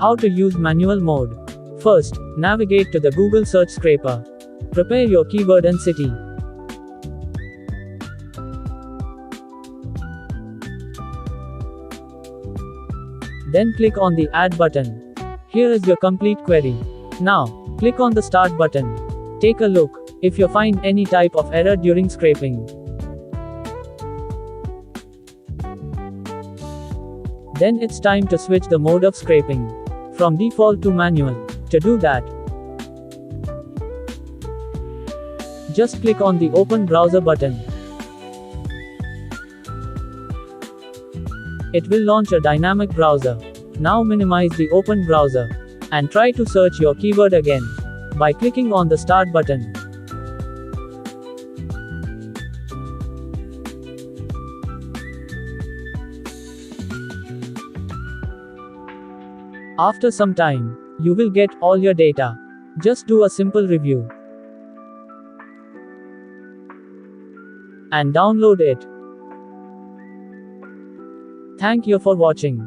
How to use manual mode. First, navigate to the Google search scraper. Prepare your keyword and city. Then click on the Add button. Here is your complete query. Now, click on the Start button. Take a look if you find any type of error during scraping. Then it's time to switch the mode of scraping from default to manual. To do that, just click on the Open Browser button. It will launch a dynamic browser. Now minimize the open browser and try to search your keyword again by clicking on the Start button. After some time, you will get all your data. Just do a simple review and download it. Thank you for watching.